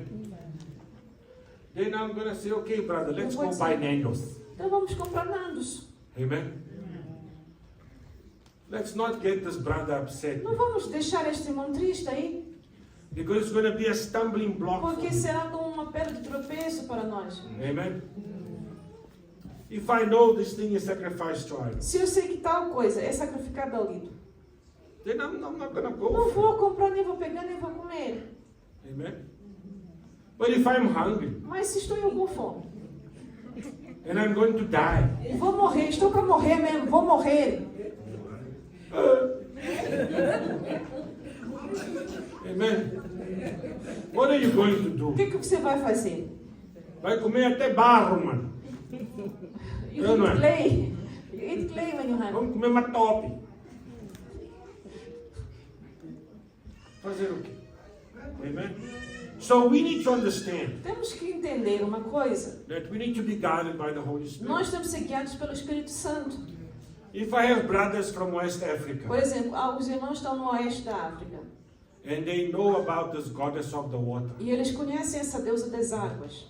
Then I'm going to say, okay, brother, let's Eu vou go buy dizer, Nando's. Então vamos comprar nandos. Amen. Let's not get this brother upset Não vamos deixar este irmão triste aí, because it's going to be a stumbling block for porque him. será como uma pedra de tropeço para nós. Amen. If I know this thing is sacrificed to idols, Se eu sei que tal coisa é sacrificada ao ídolo, then I'm not going to não go. vou comprar, nem vou pegar, nem vou comer. Amen. But if I'm hungry Mas se estou com fome, and I'm going to die, vou morrer, estou para morrer mesmo, vou morrer. amen. What are you going to O do? que você vai fazer? Vai comer até barro, mano. You Eu não é. eat clay. You eat clay when you're hungry. Vamos comer uma top. Fazer o quê? Amen. So we need to understand Temos que entender uma coisa. that we need to be guided by the Holy Spirit. Nós temos que ser guiados pelo Espírito Santo. If I have brothers from West Africa Por exemplo, os irmãos estão no oeste da África and they know about this goddess of the water, e eles conhecem essa deusa das águas.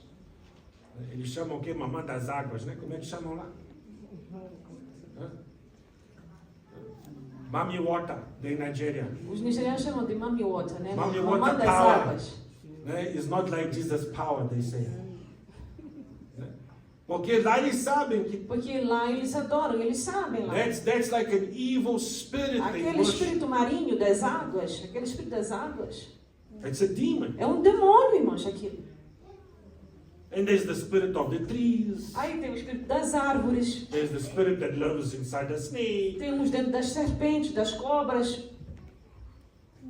eles chamam o quê? Mamã das águas, né? Como é que chamam lá? Hã? Mami water, de Nigeria. Os nigerianos chamam de Mami Water, né? Mami Mamã water das power. águas. Né? It's not like Jesus' power, they say. Né? Porque lá eles sabem que Porque lá eles adoram, eles sabem lá. that's like an evil spirit they Aquele worship. espírito marinho das águas, aquele espírito das águas, It's a demon. é um demônio, irmãos, aquilo. And there's the spirit of the trees. Aí tem o espírito das árvores, There's the spirit that lives inside the snake. tem uns dentro das serpentes, das cobras.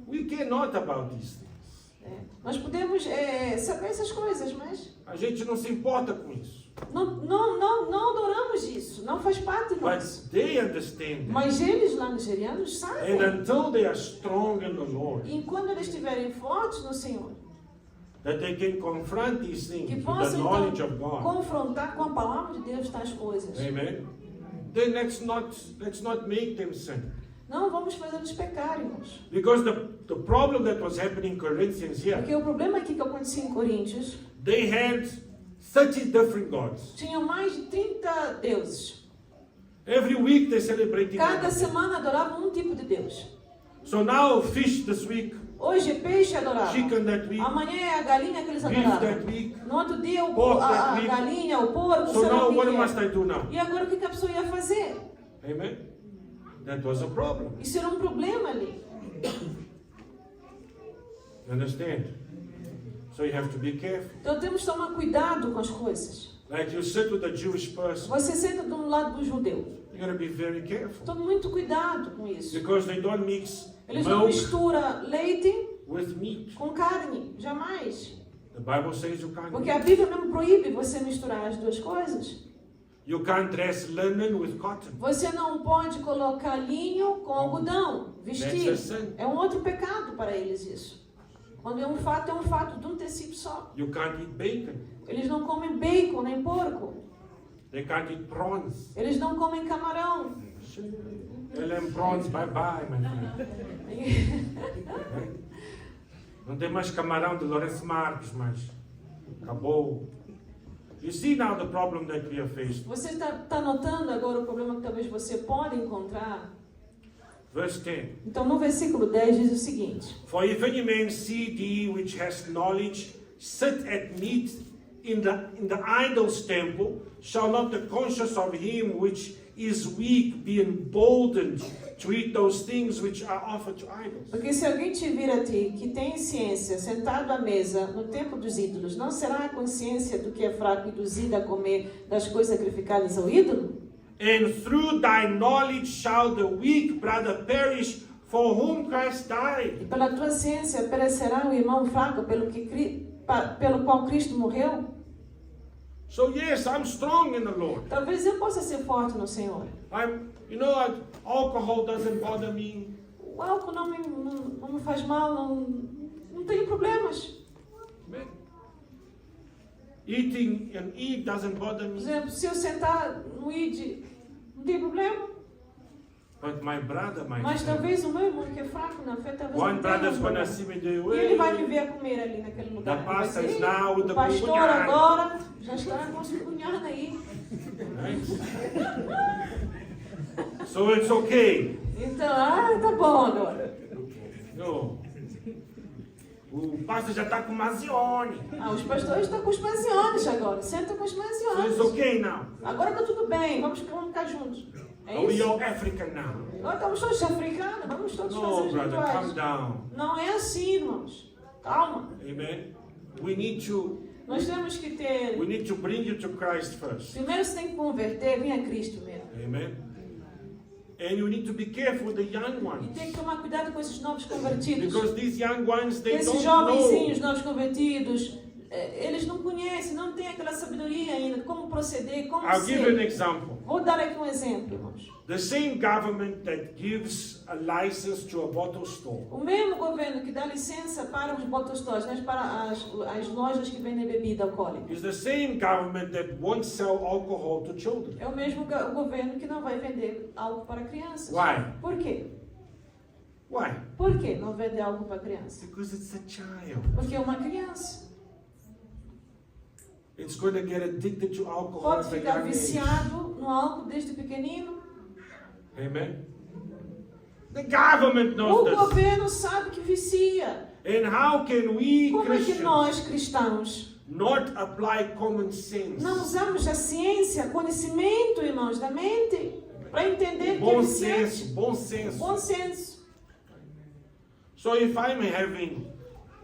We care not about these things. Nós podemos saber essas coisas, mas A gente não se importa com isso. não adoramos isso, não faz parte de But nós. they understand that. Mas eles lá nigerianos sabem. And until they are strong in the Lord, E quando eles estiverem fortes no Senhor, that they can confront these things que with the possam knowledge então of God. confrontar com a palavra de Deus tais coisas. Amen. Then let's not make them sin. Não vamos fazê-los pecar, irmãos. Because the problem that was happening in Corinthians here, Porque o problema aqui que acontecia em Coríntios, they had 30 different gods. tinham mais de 30 deuses. Every week they celebrating. Cada semana adoravam um tipo de Deus. So now fish this week, Hoje é peixe adorado. chicken that week, Amanhã é a galinha que eles beef that adoravam. week. No outro dia Pork a that week. galinha, o porco, So sei lá now o que what que must é. I do now? E agora o que a pessoa ia fazer? Amen. That was a problem. Isso era um problema ali. You understand? So you have to be careful. Então temos que tomar cuidado com as coisas. Like you sit with a Jewish person, Você senta de um lado do judeu. you gotta be very careful Tome muito cuidado com isso. because they don't mix Eles não milk misturam leite with meat. com carne, jamais. The Bible says you can't. Porque a Bíblia mesmo proíbe você misturar as duas coisas. You can't dress linen with cotton. Você não pode colocar linho com algodão, vestir. That's a sin. É um outro pecado para eles isso. Quando é um fato de um tecido só. You can't eat bacon. Eles não comem bacon nem porco. They can't eat prawns. Eles não comem camarão. LM prawns, bye bye, my friend. Não tem mais camarão de Lourenço Marques, mas acabou. You see now the problem that we are faced. Você está notando agora o problema que talvez você pode encontrar? Verse 10. Então no versículo 10 diz o seguinte: For if any man see thee which has knowledge sit at meat in the idol's temple, shall not the conscience of him which is weak be emboldened to eat those things which are offered to idols? Porque se alguém te vir a ti, que tem ciência, sentado à mesa no templo dos ídolos, não será a consciência do que é fraco induzido a comer das coisas sacrificadas ao ídolo? And through thy knowledge shall the weak brother perish, for whom Christ died. E pela tua ciência perecerá o irmão fraco pelo qual Cristo morreu? So yes, I'm strong in the Lord. Talvez eu possa ser forte no Senhor. Alcohol doesn't bother me. O álcool não me faz mal, não tenho problemas. Amen. Eating and eat doesn't bother Por me. exemplo, se eu sentar no ID, não tem problema. But my brother might Mas say, talvez o meu irmão que é fraco na fé, talvez one não tenha brother's gonna problema. see me the E ele vai me way. ver comer ali naquele lugar. The Ele vai pastor dizer, is now with o the pastor cunhada." agora já está com os cunhados aí. Right? So it's okay. Então, tá bom agora. No. O pastor já está com Mazione. Os pastores estão com os pansiones agora. Sentam com os So it's pansiones. okay now. Agora tá tudo bem, vamos ficar juntos. É Are we isso? all African now? Nós estamos todos africanos, vamos todos fazer No, os brother, calm rituais. down. Não é assim, irmãos. Calma. Amen. We need to Nós temos que ter... bring you to Christ first. Primeiro você tem que converter, vem a Cristo mesmo. Amen. And you need to be careful with the young E ones. tem que tomar cuidado com esses novos convertidos. Because these young ones, they Esses don't jovenzinhos know. novos convertidos, eles não conhecem, não têm aquela sabedoria ainda, como proceder, como I'll give you an ser. example. Vou dar aqui um exemplo, irmãos. The same government that gives a license to a bottle store O mesmo governo que dá licença para os botostores, né, para as lojas que vendem bebida alcoólica, is the same government that won't sell alcohol to children. é o mesmo governo que não vai vender álcool para crianças. Why? Por quê? Why? Por que não vender álcool para criança? Because it's a child. Porque é uma criança. It's going to get addicted to alcohol Pode at a ficar young age. viciado no álcool desde pequenino. Amen. The government O knows this. governo sabe que vicia. And how can we Como é que Christians nós, cristãos, not apply common sense? não usamos a ciência, conhecimento, irmãos, da mente, para entender que é Bom viciante? senso, bom senso. Bom senso. So if I'm having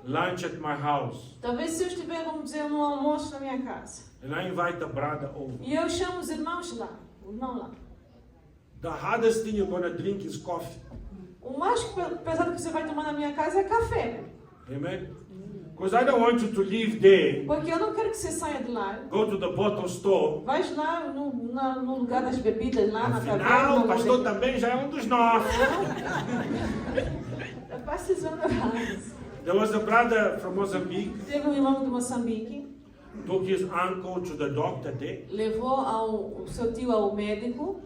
lunch at my house Talvez se eu estiver, vamos dizer, num almoço na minha casa, and I invite a brother over, e eu chamo os irmãos lá, o irmão lá. the hardest thing you're going to drink is coffee. O mais pesado que você vai tomar na minha casa é café. Amen. Because I don't want you to leave there, Porque eu não quero que você saia de lá. go to the bottle store. Vai lá no lugar das bebidas, lá na Afinal, taverna. o pastor também já é um dos nossos. Tá precisando mais. There was a brother from Mozambique, Teve um irmão de Moçambique, took his uncle to the doctor there. levou o seu tio ao médico,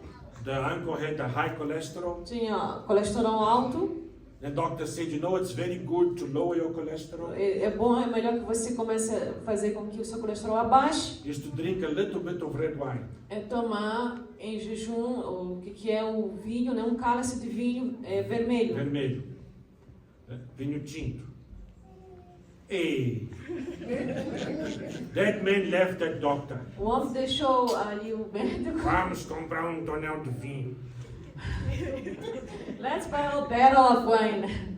The uncle had a high cholesterol. tinha colesterol alto. The doctor said, you know, it's very good to lower your cholesterol. É bom, é melhor que você comece a fazer com que o seu colesterol abaixe. Is to drink a little bit of red wine. É tomar em jejum o que é o vinho, né? Um cálice de vinho vermelho. Vermelho. Vinho tinto. Hey. That man left that doctor. O homem deixou ali o médico. Vamos comprar um tonel de vinho. Let's buy a barrel of wine.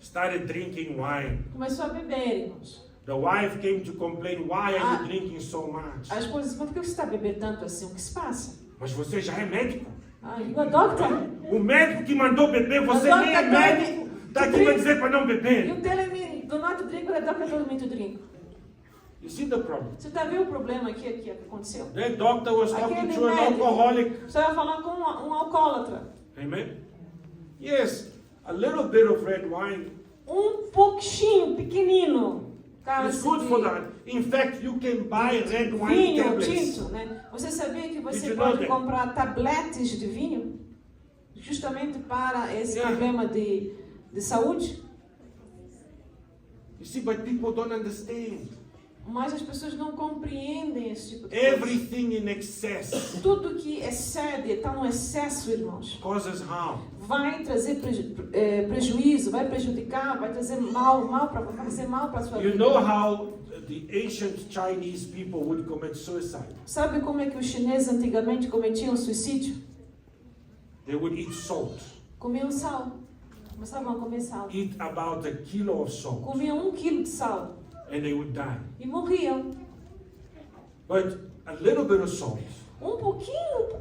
Started drinking wine. Começou a beber, irmãos. The wife came to complain, why are you drinking so much? A esposa disse, mas por que você está bebendo tanto assim? O que se passa? Mas você já é médico. You are doctor. O médico que mandou beber, você Mas nem é doctor médico. Está aqui para dizer para não beber. You telling me do not drink, but the doctor told me to drink. You see the problem? Você está vendo o problema aqui que aconteceu? That doctor was talking Aquele to an médico. alcoholic. Você vai falar com um alcoólatra. Amen? Yes, a little bit of red wine Pouquinho, pequenino. is good for that. In fact, you can buy red wine Vinho tablets. tinto, né? Você sabia que Did você you know pode that? comprar tabletes de vinho? Justamente para esse Yeah. problema de saúde? You see, but people don't understand. Mas as pessoas não compreendem esse tipo de coisa. Everything in excess Tudo que excede, está no excesso, irmãos, causes harm. vai trazer prejuízo, vai prejudicar, vai trazer vai fazer mal para a sua You vida. know how the ancient Chinese people would commit suicide? Sabe como é que os chineses antigamente cometiam suicídio? They would eat salt. Comiam sal. Começavam a comer sal. Eat about a kilo of salt. Comiam 1 quilo de sal And they would die. e morriam. But a little bit of salt Pouquinho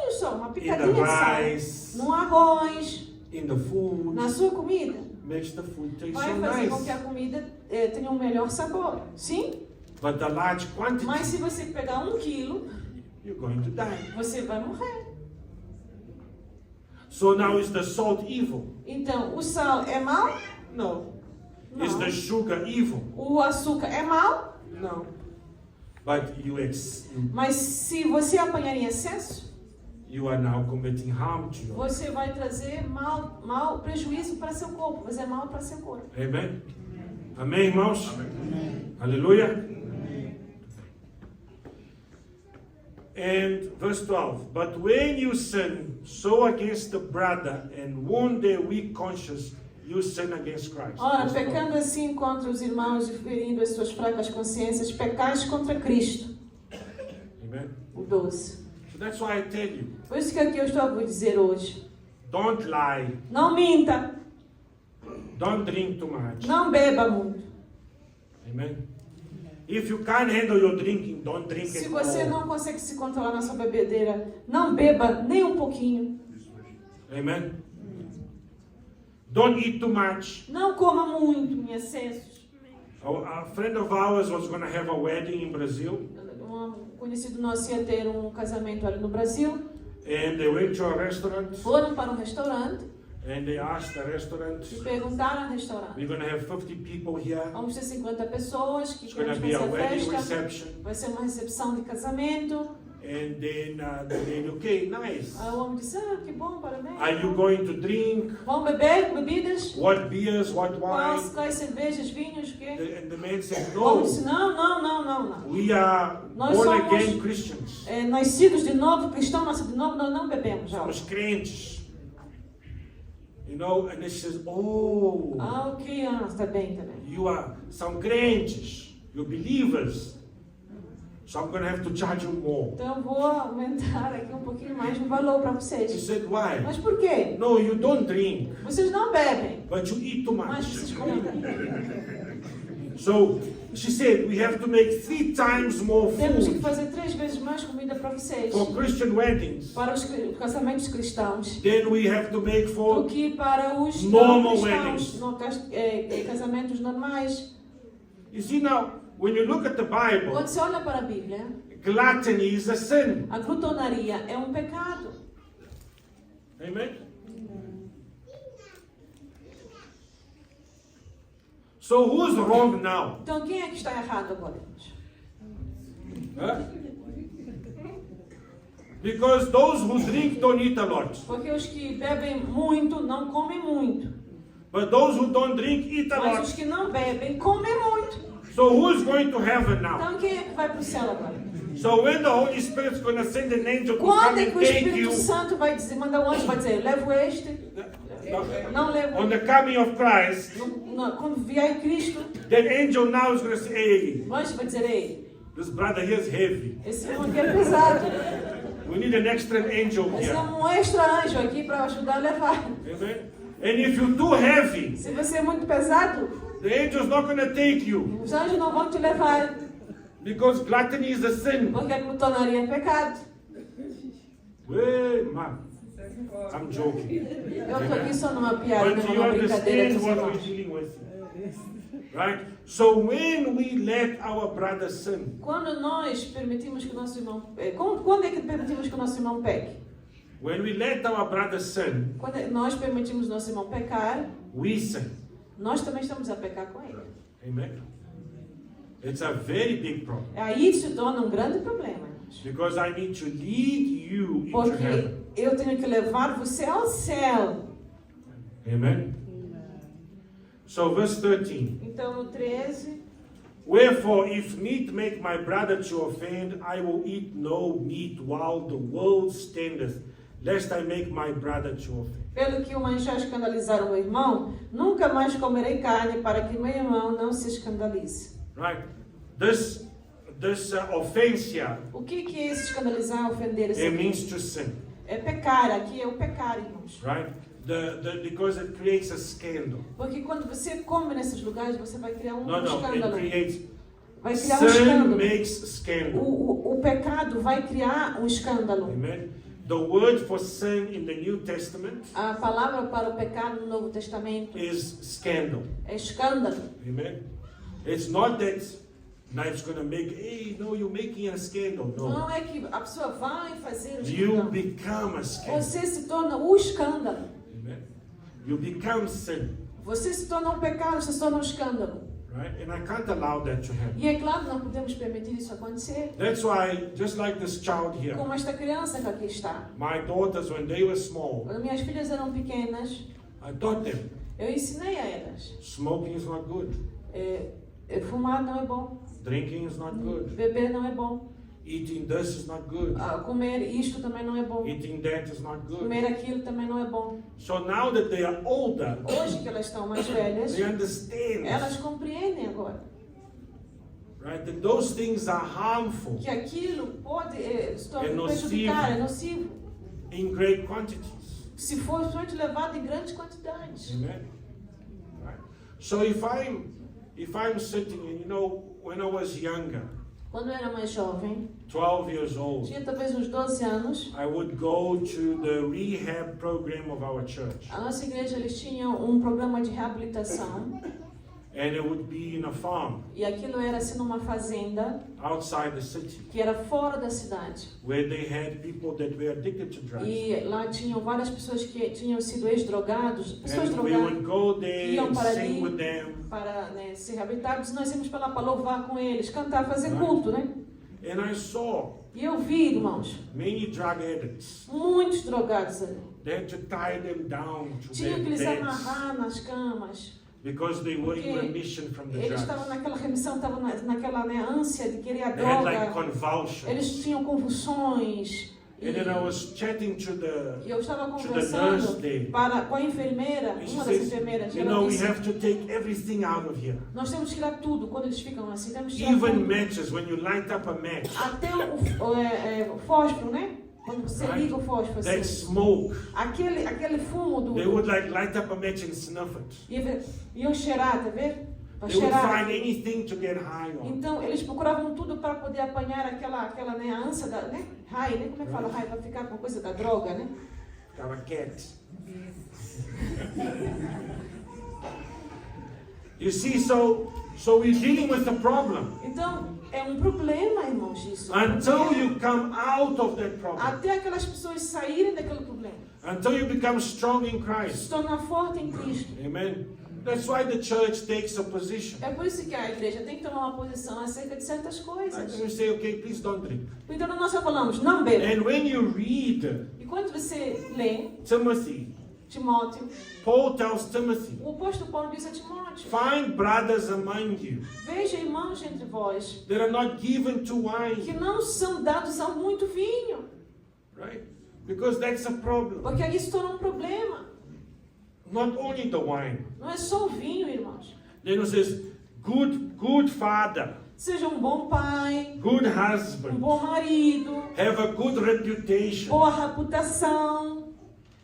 só, uma in pitadinha the de sal. rice, No arroz, in the food, na sua comida, makes the food taste vai so fazer com que a nice. comida tenha um melhor sabor. Sim? But the large Mas quantity, se você pegar 1 quilo, you're going to die. você vai morrer. So now is the salt evil? Então, o sal é mau? No. Não. Is the sugar evil? O açúcar é mau? No. But Mas se você apanhar em excesso, you are now committing harm to you. você vai trazer prejuízo para seu corpo, fazer mal para seu corpo. Amen? Amém, irmãos? Aleluia. And verse 12. But when you sin, so against the brother, and wound their weak conscience, you sin against Christ. Ora, Verse 12. pecando assim contra os irmãos e ferindo as suas fracas consciências, pecais contra Cristo. Amen? O 12. So that's why I tell you, Por isso que aqui eu estou a vos dizer hoje. don't lie, Não minta, don't drink too much. não beba muito. Amen? If you can't handle your drinking, don't drink Se at você all. não consegue se controlar na sua bebedeira, não beba nem um pouquinho. Amen? Don't eat too much. Não coma muito em excessos. A friend of ours was going to have a wedding in Brazil, Um conhecido nosso ia ter um casamento ali no Brasil. and they went to a restaurant, Foram para um restaurante and they asked the restaurant, e perguntaram ao restaurante. we're going to have 50 people here. Vamos ter 50 pessoas que It's going to queremos be a fazer wedding festa. reception. Vai ser uma recepção de casamento. And then they said, okay, nice. Aí o homem disse, que bom, parabéns. Are you going to drink? Vão beber bebidas? What beers? What wine? Quais cervejas, vinhos, o quê? And the man said, O homem no, disse, não. we are Nós born somos- again Christians. Nascidos de novo, cristão, nascido de novo, nós não bebemos. Ó. Somos crentes. You know, and he says, oh, Ok, está bem, está bem. you are some crentes, you're believers. So I'm going to have to charge you more. Então eu vou aumentar aqui um pouquinho mais o valor para He vocês. said, why? Mas por quê? No, you don't drink, Vocês não bebem, but you eat too mas much. vocês comem. So she said, we have to make 3 times more Temos que food fazer 3 vezes mais comida para vocês. for Christian weddings Para os casamentos cristãos. than we have to make Do for. que para os Normal não weddings. cristãos. Casamentos normais. You see now, when you look at the Bible, Quando você olha para a Bíblia, gluttony is a sin. a glutonaria é um pecado. Amen? So who's wrong now? Então quem é que está errado agora? Huh? Because those who drink don't eat a lot. Porque os que bebem muito não comem muito. But those who don't drink eat a Mas os lot. que não bebem comem muito. So who's going to heaven now? Então quem é que vai para o céu agora? So when the Holy Spirit's going to send an angel to Quando come é and que o take Espírito you, Santo vai dizer, mandar um anjo vai dizer, levo este, Não levou. On the coming of Christ, Quando vier Cristo, that angel now is going to say, hey, o anjo vai dizer: ei, this brother here is heavy. esse irmão aqui é pesado. We need an extra angel Esse é here. um extra anjo aqui para ajudar a levar. Amen. And if you're too heavy, Se você é muito pesado, the angel's not going to take you. os anjos não vão te levar, Because gluttony is a sin. porque a glutonaria é pecado. Wait, man. I'm joking. Eu estou aqui só numa piada, But não you numa brincadeira understand dos what we're irmãos. dealing with. Right? So when we let our brother sin, Quando nós permitimos que o nosso irmão... Quando é que permitimos que o nosso irmão peque? when we let our brother sin, Quando nós permitimos o nosso irmão pecar, we sin. nós também estamos a pecar com ele. Amen. It's a very big problem. Aí se torna um grande problema, irmãos. Because I need to lead you into Porque heaven. eu tenho que levar você ao céu. Amen. So verse 13. Então no 13, Wherefore, if meat make my brother to offend, I will eat no meat while the world standeth, lest I make my brother to offend. pelo que o manchar escandalizar o meu irmão, nunca mais comerei carne para que meu irmão não se escandalize. Right? This offense here, O que é esse escandalizar, ofender? Esse it means to sin. é pecar, aqui é o pecar, irmãos. Right? Because it creates a scandal. Porque quando você come nesses lugares, você vai criar um No, it escândalo. creates. Vai criar um Sin escândalo. makes scandal. O pecado vai criar um escândalo. Amen. The word for sin in the New Testament A palavra para o pecado no Novo Testamento is scandal. é escândalo. Amen. It's not that now it's going to make, hey, no, you're making a scandal. No. Não é que a pessoa vai fazer o You escândalo. become a scandal. Você se torna o escândalo. Amen. You become sin. Você se torna um pecado, você se torna um escândalo. Right? And I can't allow that to happen. E é claro, não podemos permitir isso acontecer. That's why, just like this child here, Como esta criança que aqui está. my daughters, when they were small, Quando minhas filhas eram pequenas, I taught them, eu ensinei a elas. smoking is not good. Fumar não é bom. Drinking is not good. Beber não é bom. Eating this is not good. Comer isto também não é bom. Eating that is not good. Comer aquilo também não é bom. So now that they are older, Hoje que elas estão mais velhas, they understand, elas compreendem agora right, that those things are harmful que aquilo pode se tornar É nocivo. prejudicar, é nocivo. in great quantities. Se for somente levado em grandes quantidades. Amen. Right? So if I'm sitting, and you know, when I was younger, Quando eu era mais jovem, 12 years old, tinha talvez uns 12 anos, I would go to the rehab program of our church, a nossa igreja eles tinham um programa de reabilitação and it would be in a farm e aquilo era assim numa fazenda outside the city, que era fora da cidade. where they had people that were addicted to drugs. E lá tinham várias pessoas que tinham sido ex-drogados, pessoas And we drogadas, would go there iam and para sing ali with them. para ser reabilitados. Nós íamos para lá para louvar com eles, cantar, fazer Right. culto, né? And I saw E eu vi, irmãos, many drug addicts. muitos drogados ali. They had to tie them down to Tinham their que lhes beds amarrar nas camas, because they were in Porque remission from the eles drugs. estavam naquela remissão, estavam naquela ânsia de querer a They had like droga. convulsions. Eles tinham convulsões. And then I was chatting to E eu estava nurse conversando there. com a enfermeira, And she uma das says, enfermeiras. you Ela know, we disse, have to take everything out of here. nós temos que tirar tudo quando eles ficam assim. Temos que tirar Even tudo. matches, when you light up a match, Até o fósforo, né? Quando você Right. liga o fósforo that assim. smoke, Aquele fumo do... they would like light up a match and snuff it. Iam cheirar, tá vendo? Para They would cheirar. find anything to get high on. Então, eles procuravam tudo para poder apanhar aquela né, a ânsia da, né? High, né? Como é que fala high? Para ficar com a coisa da droga, né? Our cat. You see, so we're dealing with the problem. Então, é um problema, irmãos, isso. Until you come out of that problem. Até aquelas pessoas saírem daquele problema. Until you become strong in Se Christ. tornar forte em Cristo. Amen. That's why the church takes a position. É por isso que a igreja tem que tomar uma posição acerca de certas coisas. And we say, okay, please don't drink. Então, nós só falamos, não beba. And when you read E quando você lê Timothy, Timóteo, Paul tells Timothy, o apóstolo Paulo diz a Timóteo, find brothers among you veja irmãos entre vós, that are not given to que wine. não são dados a muito vinho, Right? Because that's a problem. porque aí se torna um problema. not only the wine. Não é só o vinho, irmãos. Then it says, good father, Seja um bom pai, good um husband, bom marido, have a good reputation. boa reputação.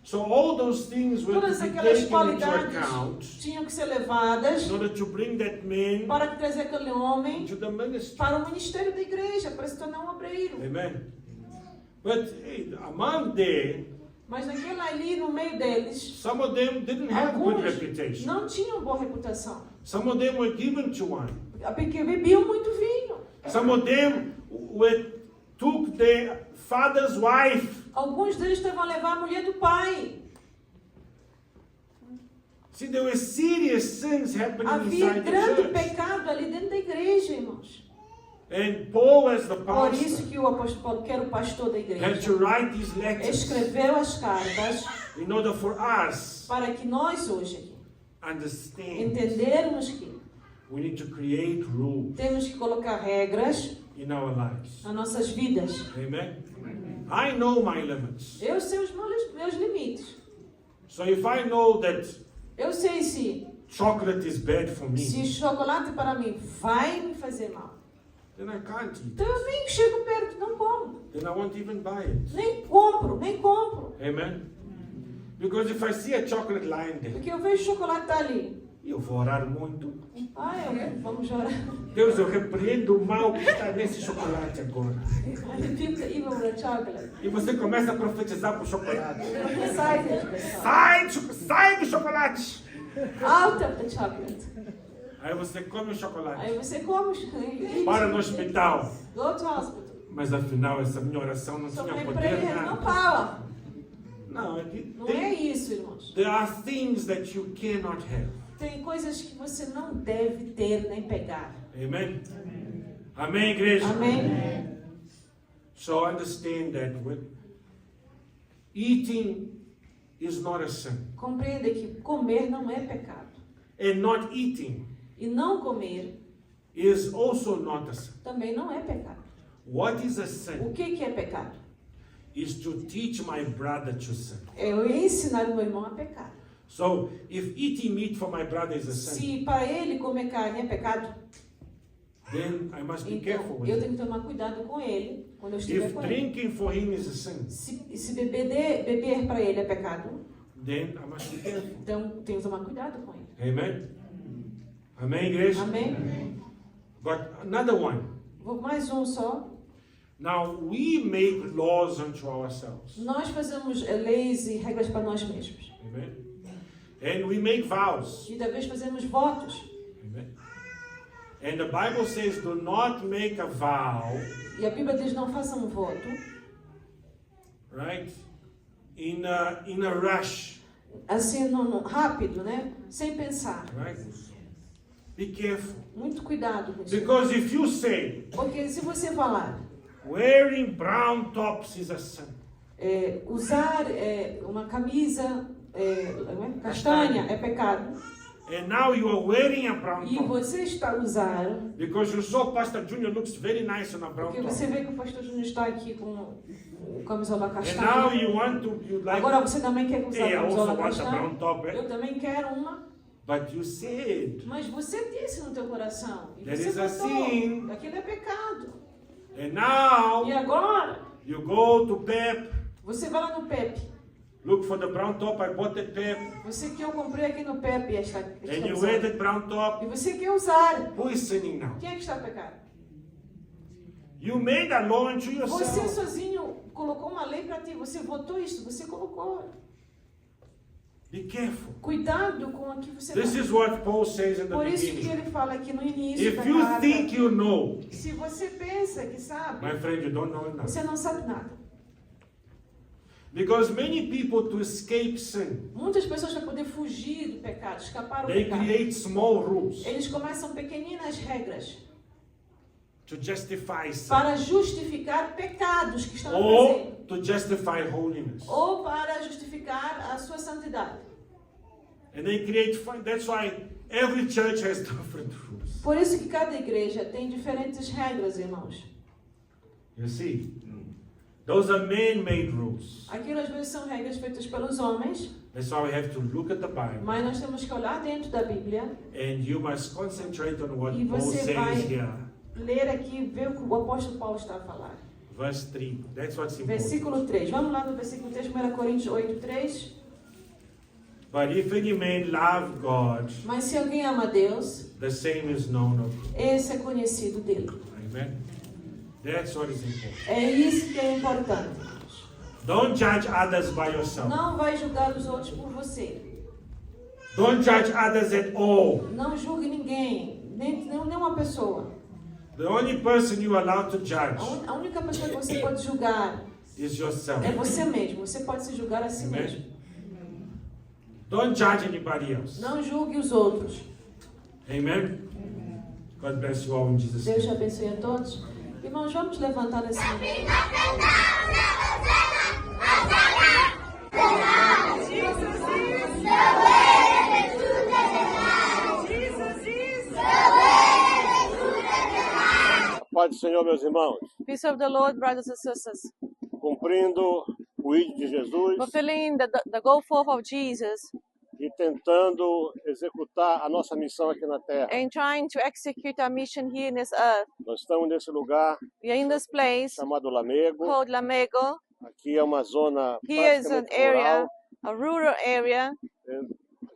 So all those things were to Todas be aquelas taken into qualidades account tinham que ser levadas in order to bring that man para que trazer aquele homem into the ministry. para o ministério da igreja, para se tornar um obreiro. Amen. But among them, Mas naquele ali, no meio deles, some of them didn't have good alguns reputation. não tinham boa reputação. Some of them were given to wine. Porque bebiam muito vinho. Some of them took their father's wife. Alguns deles estavam a levar a mulher do pai. See, there were serious sins happening Havia inside the grande church. pecado ali dentro da igreja, irmãos. And Paul, as the Por isso pastor, que o apóstolo Paulo, que era o pastor da had igreja, to write these letters escreveu as cartas in order for us para que nós hoje aqui understand. entendermos que We need to create rules temos que colocar regras in our lives. nas nossas vidas. Amen. I know my limits. Eu sei os meus limites. So if I know that Eu sei se chocolate is bad for me, chocolate para mim vai me fazer mal. then I can't eat. Então eu nem chego perto, não como. Then I won't even buy it. Nem compro. Amen. Because if I see a chocolate lying there, Porque eu vejo o chocolate tá ali. eu vou orar muito. Vamos orar. Deus, eu repreendo o mal que está nesse chocolate agora. I rebuke the evil of the chocolate. E você começa a profetizar para o chocolate. Sai dele, pessoal. Sai do chocolate! Out of the chocolate. Aí você come o chocolate. Aí você come. Para no hospital. Go to hospital. Mas afinal, essa minha oração não So tinha my poder prayer has no nada. power. Não, Não é isso, irmãos. there are things that you cannot have. Tem coisas que você não deve ter nem pegar. Amen? Amém, igreja? Amém? So understand that eating is not a sin. Compreenda que comer não é pecado. And not eating E não comer is also not a sin. também não é pecado. What is a sin? O que é pecado? Is to teach my brother to sin. É eu ensinar o meu irmão a pecar. So, if eating meat for my brother is a sin, Se para ele comer carne é pecado, then I must be careful então with eu it. tenho que tomar cuidado com ele quando eu estiver If com ele. drinking for him is a sin, Se beber para ele é pecado, then I must be careful. então tenho que tomar cuidado com ele. Amen? Amém, igreja? Amém? But another one. Vou mais um só. Now, we make laws unto ourselves. Nós fazemos leis e regras para nós mesmos. Amen? And we make vows. E talvez fazemos votos. Amen? And the Bible says, do not make a vow, E a Bíblia diz, não faça um voto, right, in a rush, assim, rápido, né? Sem pensar. right? Be careful. Muito cuidado com isso. Because if you say, Porque se você falar, wearing brown tops is a sin, usar uma camisa castanha é pecado, and now you are wearing a brown e top, você está a usar, because you saw Pastor Junior looks very nice on a brown porque top, você vê que o pastor Júnior está aqui com o camisola and now castanha. you want to, you like, Agora você também quer usar hey, I a also camisola want a castanha? brown top, Eu também quero uma. but you said, Mas você disse no teu coração, e That você is a botou, sin. aquilo é pecado. and now E agora, you go to Pep, você vai lá no Pepe. look for the brown top, I bought that Pep, Você que eu comprei aqui no Pepe esta and you camisola. wear that brown E top, você quer usar. who is sinning now? Quem é que está a pecar? You made a law unto Você yourself. sozinho colocou uma lei para ti. Você votou isso, você colocou. Be careful. Cuidado com o que você This faz. is what Paul says in the Por isso que beginning. ele fala aqui no início da If you carta. think you know, Se você pensa que sabe, my friend, you don't know enough. você não sabe nada. Because many people, to escape sin, Muitas pessoas para poder fugir do pecado, escapar do they pecado. create small rules Eles começam pequeninas regras to justify sin para justificar pecados que estão a or fazer. to justify holiness. Ou para justificar a sua santidade. And they create fun. That's why every church has different rules. Por isso que cada igreja tem diferentes regras, irmãos. You see? Those are man-made rules. Aquilo às vezes são regras feitas pelos homens, That's why we have to look at the Bible. mas nós temos que olhar dentro da Bíblia, And you must concentrate on what e Paul você vai says here. ler aqui e ver o que o apóstolo Paulo está a falar. Verse 3. That's what's important. Versículo 3. Vamos lá no versículo 3, 1 Coríntios 8, 3. But if any man love God, Mas se alguém ama Deus, the same is known of him. esse é conhecido dele. Amen. That's what is important. É isso que é importante. Don't judge others by yourself. Não vai julgar os outros por você. Don't judge others at all. Não julgue ninguém, nenhuma pessoa. The only person you are allowed to judge A única pessoa que você pode julgar is yourself. é você mesmo. Você pode se julgar a si Amen. mesmo. Don't judge anybody else. Não julgue os outros. Amen. God bless you all in Jesus' Deus te name. abençoe a todos. Irmãos, vamos levantar nesse momento. Paz do Senhor, meus irmãos, Peace of the Lord, brothers and sisters. cumprindo o ID de Jesus Fulfilling the go forth of Jesus e tentando executar a nossa missão aqui na Terra. and trying to execute our mission here in this earth. Nós estamos nesse lugar We are in this place chamado Lamego. called Lamego. Aqui é uma zona Here is an praticamente area, rural. a rural area.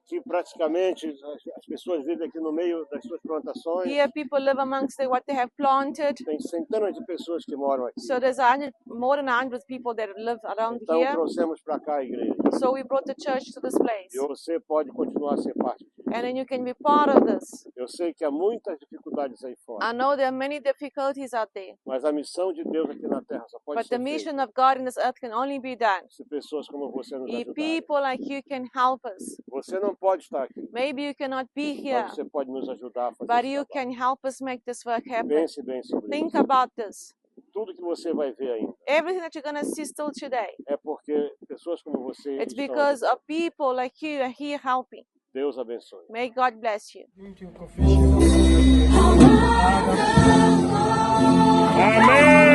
Aqui praticamente as pessoas vivem aqui no meio das suas plantações. Here people live amongst what they have planted. Tem centenas de pessoas que moram aqui. So there's more than 100 people that live around Então here. trouxemos para cá a igreja. So we brought the church to this place. E você pode continuar a ser parte disso. And then you can be part of this. Eu sei que há muitas dificuldades aí I fora, know there are many difficulties out there. mas a missão de Deus aqui na Terra só pode But the ser mission feita of God in this earth can only be done se pessoas como você nos if ajudarem. people like you can help us. Você não pode estar aqui, Maybe you cannot be here, mas você pode nos ajudar a fazer but esse you trabalho. can help us make this work happen. Pense bem sobre Think isso. about this. Tudo que você vai ver ainda Everything that you're going to see still today, é porque pessoas como você it's estão because aqui. of people like you are here helping. Deus abençoe. May God bless you. Muito confesso. Amém.